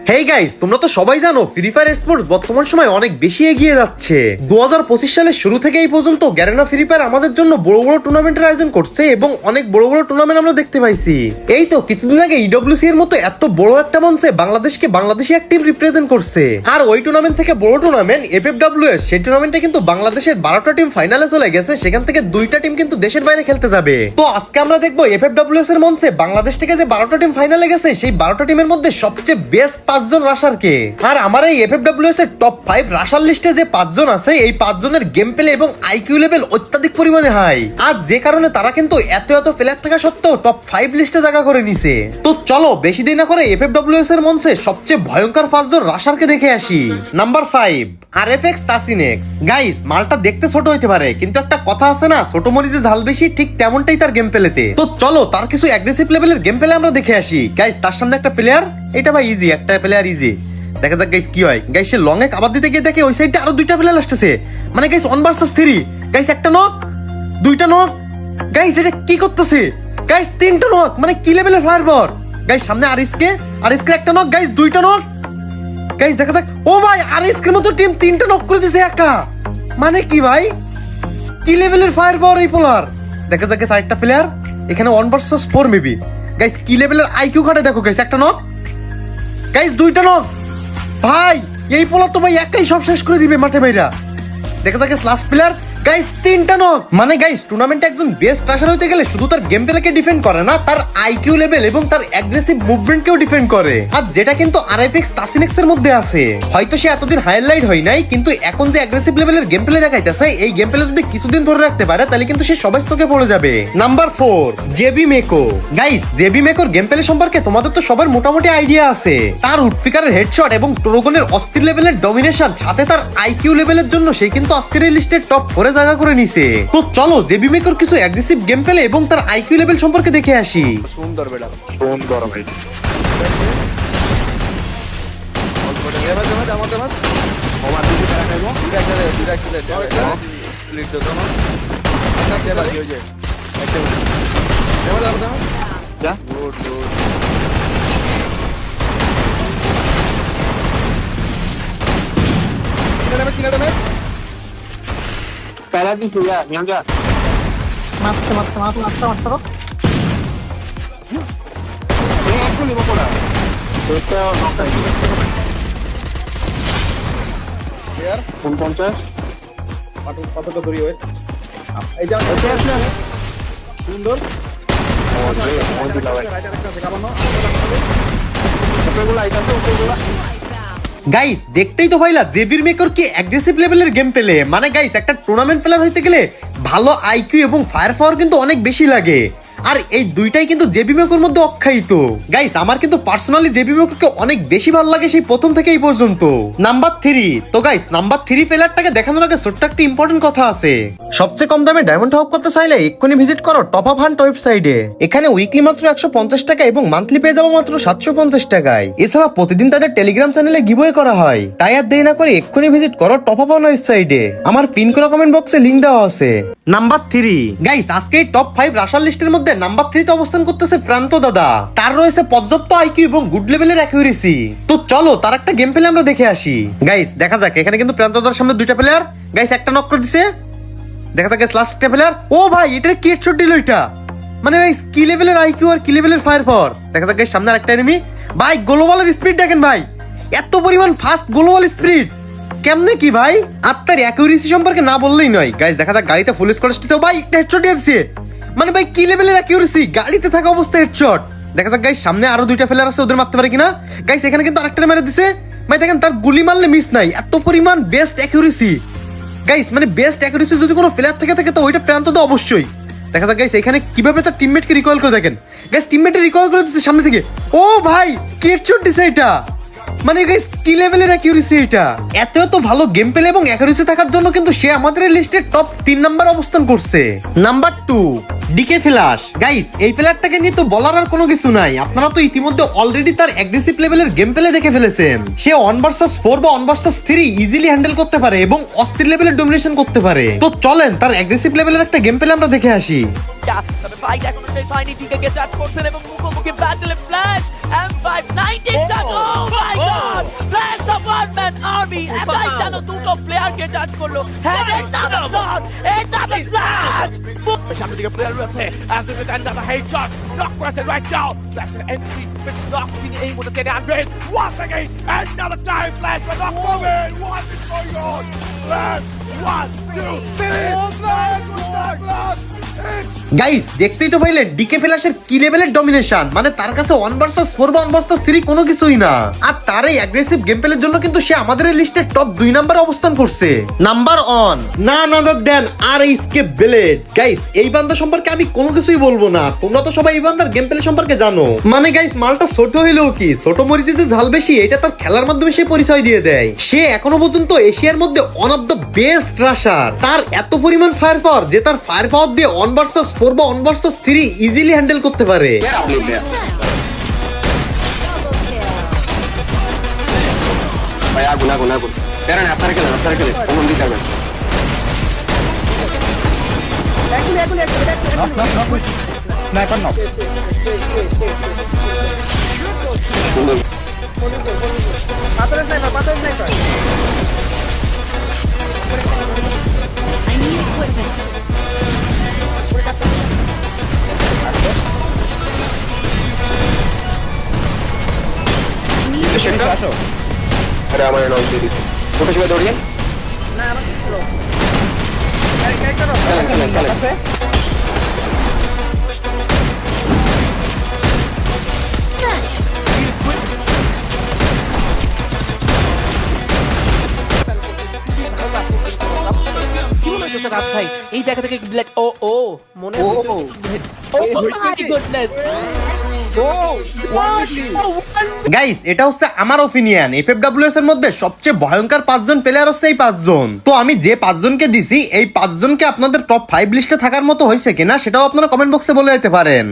Hey guys, তোমরা তো সবাই জানো ফ্রি ফায়ার স্পোর্টস বর্তমান সময় অনেক বেশি এগিয়ে যাচ্ছে। 2025 সালের শুরু থেকে এই পর্যন্ত গ্যারেনা ফ্রি ফায়ার আমাদের জন্য বড় বড় টুর্নামেন্টের আয়োজন করছে এবং অনেক বড় বড় টুর্নামেন্ট আমরা দেখতে পাইছি। এই তো কিছুদিন আগে ইডব্লিউসি এর মতো এত বড় একটা মঞ্চে বাংলাদেশি এক টিম রিপ্রেজেন্ট করছে। আর ওই টুর্নামেন্ট থেকে বড় টুর্নামেন্ট এফএফডব্লিউএস, সেই টুর্নামেন্টে কিন্তু বাংলাদেশের 12টা টিম ফাইনালে চলে গেছে। সেখান থেকে 2টা টিম কিন্তু দেশের বাইরে খেলতে যাবে। তো আজকে আমরা দেখবো এফএফডব্লিউএস এর মঞ্চে বাংলাদেশ থেকে যে 12টা টিম ফাইনালে গেছে, সেই 12টা টিমের মধ্যে সবচেয়ে বেস্ট 5 জন রাশার কে। আর আমার এই এফএফডব্লিউএস এর টপ 5 রাশার লিস্টে যে 5 জন আছে, এই 5 জনের গেম প্লে এবং আইকিউ লেভেল অত্যাধিক পরিমাণে হাই। আর যে কারণে তারা কিন্তু এত প্লেয়ার থাকা সত্ত্বেও টপ 5 লিস্টে জায়গা করে নিছে। তো চলো বেশি দেরি না করে এফএফডব্লিউএস এর মঞ্চে সবচেয়ে ভয়ঙ্কর 5 জন রাশারকে দেখে আসি। নাম্বার 5, আরএফএক্স তাসিনেক্স। গাইস, মালটা দেখতে ছোট হইতে পারে, কিন্তু একটা কথা আছে না, ছোট মরিচে ঝাল বেশি, ঠিক তেমনটাই তার গেম প্লেতে। তো চলো তার কিছু অ্যাগ্রেসিভ লেভেলের গেম প্লে আমরা দেখে আসি। গাইস, তার সামনে একটা প্লেয়ার, এটা ভাই ইজি, একটা প্লেয়ার ইজি। দেখা যাক গাইস কি হয়। গাইস, সে লং এ কাবার দিতে গিয়ে দেখে ওই সাইডে আরো 2টা প্লেয়ার আসতেছে। মানে গাইস 1 ভার্সেস 3। গাইস, একটা নক, 2টা নক। গাইস, এটা কি করতেছে? গাইস 3টা নক, মানে কি লেভেলের ফায়ারবর। গাইস, সামনে আরিসকে একটা নক। গাইস 2টা নক। গাইস দেখা যাক, ও ভাই আরিসকের মতো টিম 3টা নক করে দিয়েছে একা। মানে কি ভাই, কি লেভেলের ফায়ারবর এই পোলার। দেখা যাক গাইস আরেকটা প্লেয়ার, এখানে 1 ভার্সেস 4 মেবি। গাইস, কি লেভেলের আইকিউ কাটে দেখো। গাইস একটা নক। গাইস 2টা নক। ভাই এই পোলা তো ভাই একাই সব শেষ করে দিবে মাঠে বাইরা। দেখা যাক লাস্ট প্লেয়ার। গাইস 3টা নক। মানে গাইস, টুর্নামেন্টে একজন বেস্ট রাশার হতে গেলে শুধু তার গেম প্লেকে ডিফেন্ড করে না, তার আইকিউ লেভেল এবং তার অ্যাগ্রেসিভ মুভমেন্টকেও ডিফেন্ড করে। আর যেটা কিন্তু আরএফএক্স তাসিনেক্স এর মধ্যে আছে। হয়তো সে এতদিন হাইলাইট হয় নাই, কিন্তু এখন যে অ্যাগ্রেসিভ লেভেলের গেম প্লে দেখাইতেছে, এই গেম প্লে যদি কিছুদিন ধরে রাখতে পারে তাহলে কিন্তু সে সবার চোখে পড়ে যাবে। Number 4, JB মেকো। Guys, JB মেকোর game play সম্পর্কে তোমাদের তো সবার মোটামুটি আইডিয়া আছে। তার উডপিকারের হেডশট এবং টোরগনের অস্থির লেভেলের ডমিনেশন, সাথে তার আইকিউ লেভেলের জন্য সে কিন্তু আজকের এই লিস্টের টপ 4 জায়গা করে নিছে। তো চলো জেবি মেকর কিছু অ্যাগ্রেসিভ গেম প্লে এবং তার আইকিউ লেভেল সম্পর্কে দেখে আসি। সুন্দর বেটা, সুন্দর ভাই। Pera di sini ya, yang enggak. Maaf. Ini aku 5 bola. Itu nokai. Biar 50. কত দূরি হয় এই যাও সুন্দর। Oh, di lawan. গাইস, দেখতেই তো ভাইলা জেবির মেকর কি অ্যাগ্রেসিভ লেভেলের গেম প্লে। মানে গাইস, একটা টুর্নামেন্ট প্লেয়ার হইতে গেলে ভালো আইকিউ এবং ফায়ার পাওয়ার কিন্তু অনেক বেশি লাগে। আর এই দুইটাই কিন্তু জেবি মেকর মধ্যে অক্ষায়িত। গাইস, আমার কিন্তু পার্সোনালি জেবি মেকরকে অনেক বেশি ভালো লাগে সেই প্রথম থেকে এই পর্যন্ত। নাম্বার 3। তো গাইস, নাম্বার 3 প্লেয়ারটাকে দেখানোর আগে ছোট্ট একটা ইম্পর্টেন্ট কথা আছে। সবচেয়ে কম দামে ডায়মন্ড হক করতে চাইলে এক্ষুনি ভিজিট করো টপ আপ হান্ট ওয়েবসাইটে। এখানে উইকলি মাত্র 150 টাকা এবং মান্থলি পেয়ে যাবো মাত্র 750 টাকায়। এছাড়া প্রতিদিন তাদের টেলিগ্রাম চ্যানেলে গিভওয়ে করা হয়। তাই আর দেরি না করে এক্ষুনি ভিজিট করো টপ আপ হান্ট ওয়েবসাইটে। আমার পিন করা কমেন্ট বক্সে লিংক দেওয়া আছে। নাম্বার 3। গাইস, আজকে এই টপ 5 রাশার লিস্টের মধ্যে নাম্বার 3 তে অবস্থান করতেছে প্রান্ত দাদা। তার রয়েছে পর্যাপ্ত আইকিউ এবং গুড লেভেলের অ্যাকুরেসি। তো চলো তার একটা গেম প্লে আমরা দেখে আসি। গাইস দেখা যাক, এখানে কিন্তু প্রান্ত দাদার সামনে 2টা প্লেয়ার। গাইস, একটা নক করে দিছে। দেখা যাক লাস্ট প্লেয়ার। ও ভাই, এটা কি হেডশট দিল এটা। মানে গাইস, কি লেভেলের আইকিউ আর কি লেভেলের ফায়ার পাওয়ার। দেখা যাক গাইস সামনে আরেকটা এনিমি। ভাই গ্লোবালের স্পিড দেখেন ভাই, এত পরিমাণ ফাস্ট গ্লোবাল স্পিড কেমনে কি ভাই। আর তার অ্যাকুরেসি সম্পর্কে না বললেই নয়। গাইস দেখা যাক গাড়িতে ফুল স্কোর আসছে। ভাই একটা হেডশট দিয়েছে। মানে ভাই কি লেভেলের অ্যাকুরেসি, গাড়িতে থাকা অবস্থায় হেডশট। দেখা যাক গাইস সামনে আরো 2টা প্লেয়ার আছে, ওদের মারতে পারে কিনা। গাইস, এখানে কিন্তু আরেকটা মেরে দিছে। ভাই দেখেন তার গুলি মারলে মিস নাই, এত পরিমাণ বেস্ট অ্যাকুরেসি। গাইস, মানে বেস্ট অ্যাকুরেসি যদি কোনো প্লেয়ার থেকে থাকে তো ওইটা প্রান্ত তো অবশ্যই। দেখা যাক গাইস এখানে কিভাবে তার টিমমেটকে রিকয়েল করে দেখেন। গাইস, টিমমেটে রিকয়েল করে দিচ্ছে সামনে থেকে। ও ভাই, কি হেডশট দিছে এটা। মানে গাইস, কি লেভেলের অ্যাকুরেসি এটা। এত ভালো গেম প্লে এবং অ্যাকুরেসি থাকার জন্য কিন্তু সে আমাদের লিস্টের টপ 3 নাম্বার অবস্থান করছে। Number 2, decay flash. গাইস, এই প্লেয়ারটাকে নিয়ে তো বলার আর কোনো কিছু নাই। আপনারা তো ইতিমধ্যে অলরেডি তার অ্যাগ্রেসিভ লেভেলের গেম প্লে দেখে ফেলেছেন। সে 1 ভার্সেস 4 বা 1 ভার্সেস 3 ইজিলি হ্যান্ডেল করতে পারে এবং অস্থির লেভেলের ডমিনেশন করতে পারে। তো চলেন তার অ্যাগ্রেসিভ লেভেলের একটা গেম প্লে আমরা দেখে আসি। তবে ফাইট এখনো শেষ হয়নি, টিকে চার্জ করছেন এবং মুখোমুখি ব্যাটলে ফ্ল্যাশ M5 19 টাকা। ও মাই গড, আমি একাই যেন দুটো প্লেয়ারকে টাচ করলো হ্যাঁ সামনের দিকে প্লেয়ার রয়েছে as if it's another headshot knock press it right down that's an entry with knock being able to get out with once again another time flash but not moving what is going on flash 1 2 finish flash guys দেখতেই তো পাইলেন decay ফ্ল্যাশের কি লেভেলের domination, মানে তার কাছে 1 versus 4 বা 1 versus 3 কোনো কিছুই না। আর তার এই অ্যাগ্রেসিভ গেম প্লের জন্য কিন্তু সে আমাদের এই লিস্টে টপ 2 নম্বরে অবস্থান করছে। নাম্বার 1 নান আদার দেন আর এসকেপ ব্লেড। গাইস এই বান্দা সম্পর্কে আমি কোনো কিছুই বলবো না, তোমরা তো সবাই এই বান্দার গেম প্লে সম্পর্কে জানো। মানে গাইস মালটা ছোট হইলেও কি, ছোট মরিচে যে ঝাল বেশি এটা তার খেলার মাধ্যমে সে পরিচয় দিয়ে দেয়। সে এখনো পর্যন্ত এশিয়ার মধ্যে one of the best rusher. তার এত পরিমাণ ফায়ার পাওয়ার যে তার ফায়ার পাওয়ার দিয়ে 1 ভার্সেস 4 বা 1 ভার্সেস 3 ইজিলি হ্যান্ডেল করতে পারে। ভাই আগুন আগুন আগুন বেরান আপনারা খেলেন কোন দিকে যাবেন sniper knock I need equipment. I need সেটা আসো আরে আমার নক দিয়ে দিছে ছোট ছোট দৌড়িয়ে চলেন আছে কি মনে হচ্ছে রাজ ভাই এই জায়গা থেকে ব্লেড ও মনে ও, হচ্ছে ও। ও মাই গুডনেস গাইস এটা হচ্ছে আমার ওপিনিয়ন, এফএফডব্লিউএস এর মধ্যে সবচেয়ে ভয়ঙ্কর 5 জন প্লেয়ার হচ্ছে এই 5 জন। তো আমি যে 5 জনকে দিছি এই 5 জনকে আপনাদের টপ 5 লিস্টে থাকার মতো হয়েছে কিনা সেটাও আপনারা কমেন্ট বক্সে বলে দিতে পারেন।